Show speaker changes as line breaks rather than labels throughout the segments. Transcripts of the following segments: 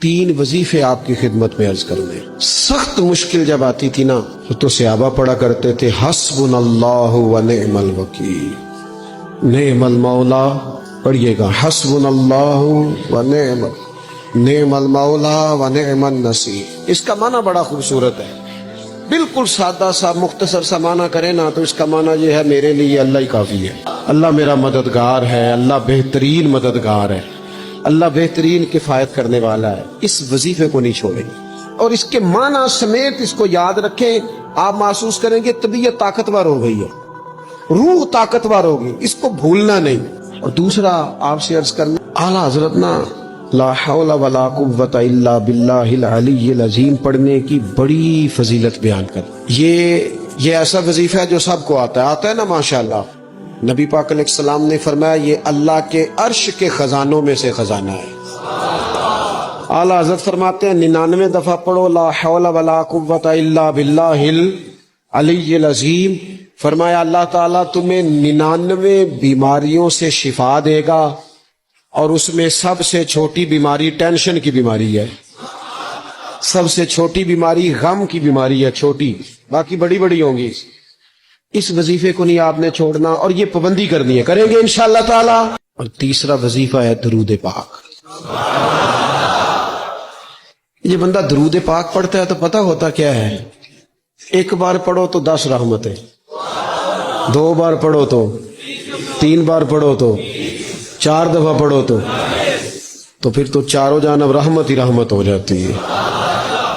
3 वजीफे आपकी खिदमत में अर्ज करूँ। सख्त मुश्किल जब आती थी ना तो सहाबा पढ़ा करते थे हस्बुनल्लाहु व निअमल वकील, निअमल मौला। पढ़िएगा हस्बुनल्लाहु व निअमल मौला व निअमन नसीर। इसका माना बड़ा खूबसूरत है। बिल्कुल सादा सा मुख्तसर सा माना करें ना तो इसका माना ये है मेरे लिए अल्लाह ही काफी है। अल्लाह मेरा मददगार है, अल्लाह बेहतरीन मददगार है, अल्लाह बेहतरीन किफायत करने वाला है। इस वजीफे को नहीं छोड़ेंगे और इसके माना समेत इसको याद रखें। आप महसूस करेंगे तबीयत ताकतवर हो गई है, रूह ताकतवर होगी, इसको भूलना नहीं। और दूसरा आपसे अर्ज करना, आला हजरत ना ला हौला वला कुव्वता इल्ला बिल्लाहिल अलीय्यिल अज़ीम पढ़ने की बड़ी फजीलत बयान कर। ये ऐसा वजीफा है जो सबको आता है ना माशाअल्लाह। नबी पाक अलैहिस्सलाम ने फरमाया ये अल्लाह के अर्श के खजानों में से खजाना है। आला हज़रत फरमाते हैं 99 दफा पढ़ो ला हौला वला कुव्वता इल्ला बिल्लाहिल अलीय्यिल अज़ीम। फरमाया अल्लाह ताला तुम्हें 99 बीमारियों से शिफा देगा और उसमें सबसे छोटी बीमारी टेंशन की बीमारी है। सबसे छोटी बीमारी गम की बीमारी है, छोटी, बाकी बड़ी बड़ी होंगी। इस वजीफे को नहीं आपने छोड़ना और ये पाबंदी करनी है, करेंगे इंशाअल्लाह ताला। और तीसरा वजीफा है दरूद पाक। ये बंदा दरूद पाक पढ़ता है तो पता होता क्या है, एक बार पढ़ो तो 10 रहमतें, 2 बार पढ़ो तो, 3 बार पढ़ो तो, 4 दफा पढ़ो तो फिर तो चारों जानब रहमत ही रहमत हो जाती है।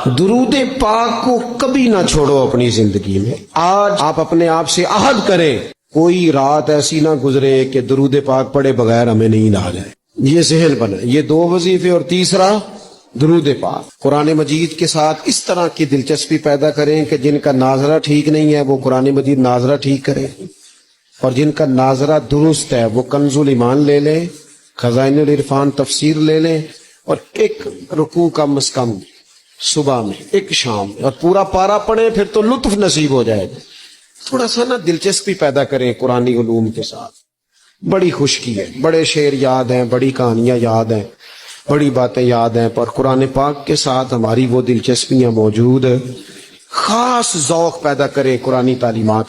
दुरूद पाक को कभी ना छोड़ो अपनी जिंदगी में। आज आप अपने आप से अहद करें, कोई रात ऐसी ना गुजरे कि दुरूद पाक पढ़े बगैर हमें नींद आ जाए। ये ज़हन बने। ये 2 वजीफे और तीसरा दुरूद पाक। कुरान मजीद के साथ इस तरह की दिलचस्पी पैदा करें कि जिनका नाजरा ठीक नहीं है वो कुरान मजीद नाजरा ठीक करें, और जिनका नाजरा दुरुस्त है वो कंजुल ईमान ले लें, खजाइनुल इरफान तफसीर ले लें, और एक रुकू कम से कम सुबह में, एक शाम में, और पूरा पारा पढ़े, फिर तो लुत्फ नसीब हो जाएगा। थोड़ा सा ना दिलचस्पी पैदा करें कुरानी उलूम के साथ। बड़ी खुशकी है, बड़े शेर याद हैं, बड़ी कहानियां याद हैं, बड़ी बातें याद हैं, पर कुरान पाक के साथ हमारी वो दिलचस्पियां मौजूद। खास ज़ौक़ पैदा करें कुरानी तालीमात।